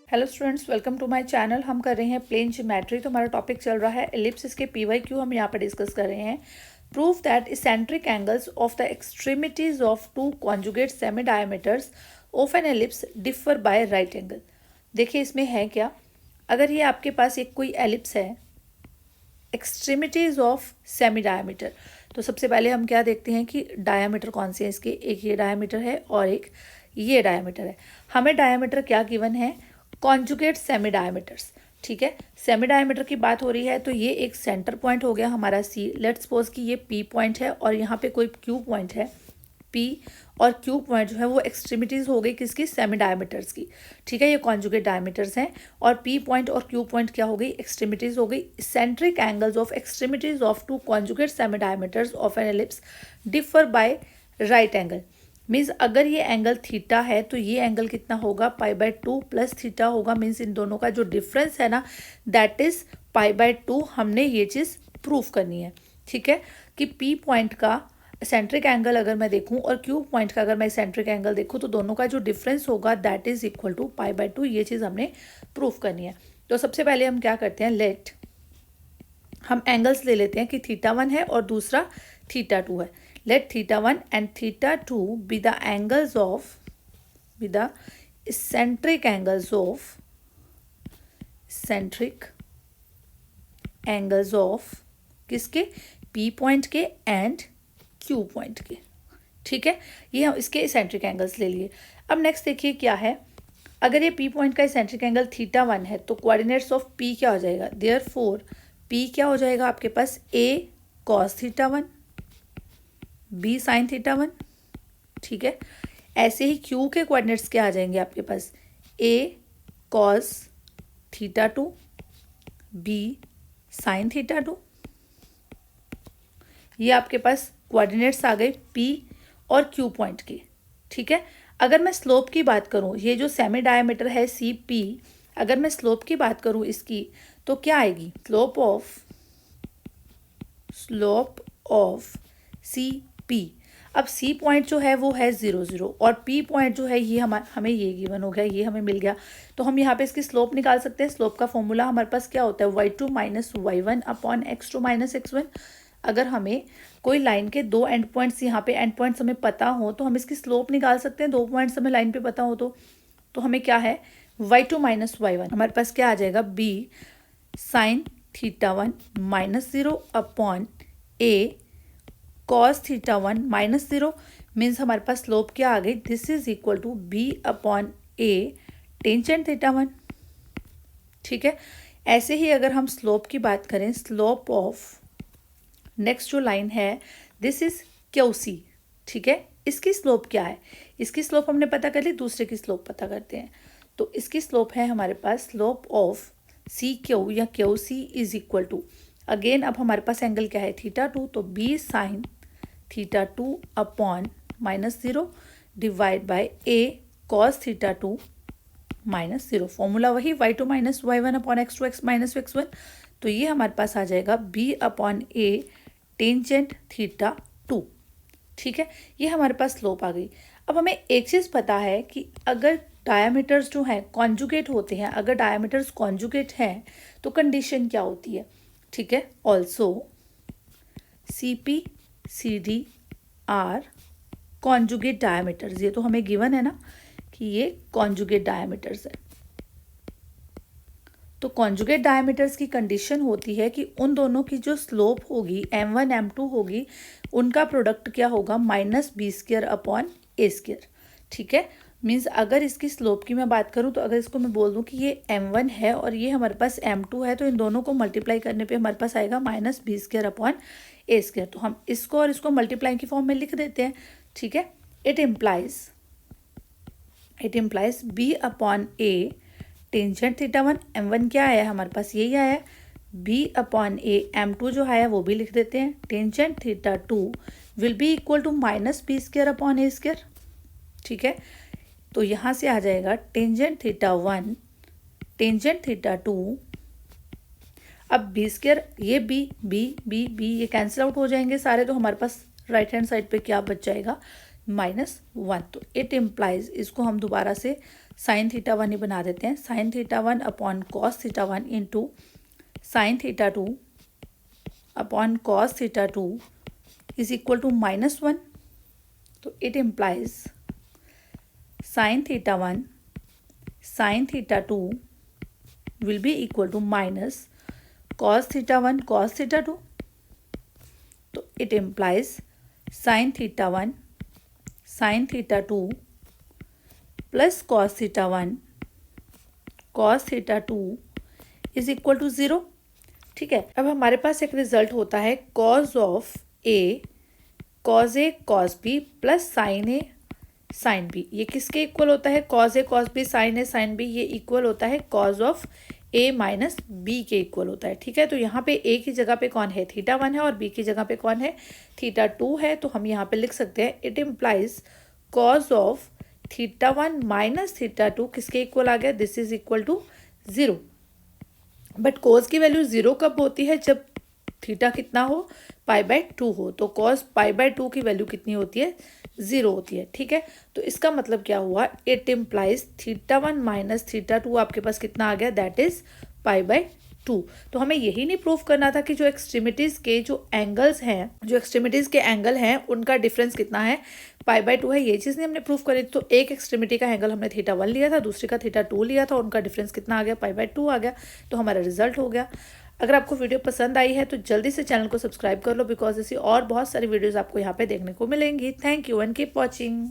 Hello students, welcome to my channel. हम कर रहे हैं प्लेन ज्योमेट्री। तो हमारा टॉपिक चल रहा है एलिप्स के PYQ हम यहाँ पर डिस्कस कर रहे हैं। Prove that eccentric angles of the extremities of two conjugate semi diameters of an ellipse differ by right angle. देखिए इसमें है क्या, अगर ये आपके पास एक कोई एलिप्स है, एक्सट्रीमिटीज ऑफ सेमी डायमीटर, तो सबसे पहले हम क्या देखते हैं कि डायमीटर कौन से हैं इसके। एक ये डायमीटर है और एक ये डायमीटर है। हमें डायमीटर क्या गिवन है, कॉन्जुगेट सेमी डायमीटर्स। ठीक है, सेमी डायमीटर की बात हो रही है तो ये एक सेंटर पॉइंट हो गया हमारा C। लेट्स सपोज कि ये P पॉइंट है और यहाँ पे कोई Q पॉइंट है। P और Q पॉइंट जो है वो एक्सट्रीमिटीज हो गई किसकी, सेमी डायमीटर्स की। ठीक है, ये कॉन्जुगेट डायमीटर्स हैं और P पॉइंट और Q पॉइंट क्या हो गई, एक्सट्रीमिटीज हो गई। Centric angles of extremities of two conjugate semi diameters of an ellipse differ by right angle. Means अगर ये एंगल थीटा है तो ये एंगल कितना होगा, π/2 प्लस थीटा होगा। मीन्स इन दोनों का जो डिफरेंस है ना, दैट इज π/2। हमने ये चीज़ प्रूफ करनी है। ठीक है, कि P पॉइंट का सेंट्रिक एंगल अगर मैं देखूं और Q पॉइंट का अगर मैं सेंट्रिक एंगल देखूं तो दोनों का जो डिफरेंस होगा दैट इज इक्वल टू π/2। ये चीज़ हमने प्रूफ करनी है। तो सबसे पहले हम क्या करते हैं, हम एंगल्स ले लेते हैं कि θ1 है और दूसरा θ2 है। Let θ1 and θ2 be the eccentric angles of किसके, P पॉइंट के एंड Q पॉइंट के। ठीक है, ये हम इसके इसेंट्रिक एंगल्स ले लिए। अब नेक्स्ट देखिए क्या है, अगर ये P पॉइंट का इसेंट्रिक एंगल θ1 है तो कोऑर्डिनेट्स ऑफ P क्या हो जाएगा, देयरफॉर P क्या हो जाएगा आपके पास, A cos θ1 B sin θ1। ठीक है, ऐसे ही Q के कोऑर्डिनेट्स क्या आ जाएंगे आपके पास, A cos θ2 B sin θ2। ये आपके पास कोऑर्डिनेट्स आ गए P और Q पॉइंट के। ठीक है, अगर मैं स्लोप की बात करूं, ये जो सेमी डायमीटर है CP, अगर मैं स्लोप की बात करूं इसकी तो क्या आएगी, स्लोप ऑफ CP। अब C पॉइंट जो है वो है 0 0 और P पॉइंट जो है ये हमें ये गिवन हो गया, ये हमें मिल गया। तो हम यहाँ पे इसकी स्लोप निकाल सकते हैं। स्लोप का फॉर्मूला हमारे पास क्या होता है, y2 minus y1 upon x2 minus x1। अगर हमें कोई लाइन के दो एंड पॉइंट्स, यहाँ पे एंड पॉइंट्स हमें पता हो तो हम इसकी स्लोप निकाल सकते हैं। दो पॉइंट्स हमें लाइन पे पता हो तो हमें क्या है, y2 माइनस y1 हमारे पास क्या आ जाएगा, b sine θ1 minus 0 upon a cos θ1 minus 0। Means हमारे पास स्लोप क्या आ गई, this is equal to b upon a tangent θ1। ठीक है, ऐसे ही अगर हम स्लोप की बात करें, स्लोप ऑफ नेक्स्ट जो लाइन है दिस इज QC। ठीक है, इसकी स्लोप क्या है, इसकी स्लोप हमने पता कर ली, दूसरे की स्लोप पता करते हैं। तो इसकी स्लोप है हमारे पास स्लोप ऑफ CQ या QC is equal to, again अब हमारे पास एंगल क्या है θ2, तो b sine θ2 upon minus 0 divide by a cos θ2 minus 0। Formula वही y2 minus y1 upon x2 x minus x1। तो ये हमारे पास आ जाएगा b अपॉन a टेंजेंट θ2। ठीक है, ये हमारे पास स्लोप आ गई। अब हमें एक चीज़ पता है कि अगर डायमीटर्स जो हैं कॉन्जुगेट होते हैं, अगर डायमीटर्स कॉन्जुगेट हैं तो कंडीशन क्या होती है। ठीक है, also CP CD are conjugate diameters. ये तो हमें गिवन है ना कि ये कॉन्जुगेट डायमीटर्स है। तो कॉन्जुगेट डायमीटर्स की कंडीशन होती है कि उन दोनों की जो स्लोप होगी m1 m2 होगी, उनका प्रोडक्ट क्या होगा, माइनस b² अपॉन a²। ठीक है, मीन्स अगर इसकी स्लोप की मैं बात करूं तो अगर इसको मैं बोल दूं कि ये m1 है और ये हमारे पास m2 है, तो इन दोनों को मल्टीप्लाई करने पे हमारे पास आएगा माइनस b² अपॉन a²। तो हम इसको और इसको मल्टीप्लाई की फॉर्म में लिख देते हैं। ठीक है, it implies b upon a tangent θ1। m1 क्या आया हमारे पास, यही आया। b अपॉन a m2 जो है वो भी लिख देते हैं। Tangent θ2 will be equal to minus b² upon a²। ठीक है, तो यहाँ से आ जाएगा टेंजेंट θ1 टेंजेंट θ2। अब b², ये b ये कैंसिल आउट हो जाएंगे सारे, तो हमारे पास राइट हैंड साइड पे क्या बच जाएगा, -1। तो इट इम्प्लाइज, इसको हम दोबारा से साइन थीटा वन ही बना देते हैं, sine theta one upon cos theta one into sine theta two upon cos theta two is equal to -1. तो it implies sine theta one sine theta two will be equal to minus cos theta one cos theta two. तो it implies sine theta one sine theta two plus cos theta one cos theta two is equal to 0. ठीक है, अब हमारे पास एक result होता है cos of A cos B plus sine A sine B. ये किसके इक्वल होता है? Cos A cos B sine A sine B, ये इक्वल होता है cos of A minus B के इक्वल होता है. ठीक है, तो यहाँ पे ए की जगह पे कौन है? थीटा वन है, और बी की जगह पे कौन है? थीटा टू है. तो हम यहाँ पे लिख सकते हैं it implies cos of theta one minus theta two किसके इक्वल आ गया? This is equal to 0. But cos की वैल्यू 0 कब होती है? जब थीटा कितना हो? π/2 हो. तो कॉस π/2 की वैल्यू कितनी होती है? 0 होती है. ठीक है, तो इसका मतलब क्या हुआ? It implies theta one minus theta two आपके पास कितना आ गया? That is π/2. तो हमें यही नहीं प्रूव करना था कि जो एक्सट्रीमिटीज़ के जो एंगल्स हैं, जो एक्सट्रीमिटीज़ के एंगल हैं उनका डिफरेंस कितना है? π/2 है. ये चीज़ नहीं हमने प्रूव करी. तो एक एक्सट्रीमिटी का एंगल हमने थीटा वन लिया था, दूसरी का थीटा टू लिया था, उनका डिफरेंस कितना आ गया? π/2 आ गया. तो हमारा रिजल्ट हो गया. अगर आपको वीडियो पसंद आई है तो जल्दी से चैनल को सब्सक्राइब कर लो, बिकॉज ऐसी और बहुत सारी वीडियोस आपको यहाँ पे देखने को मिलेंगी. Thank you and keep watching.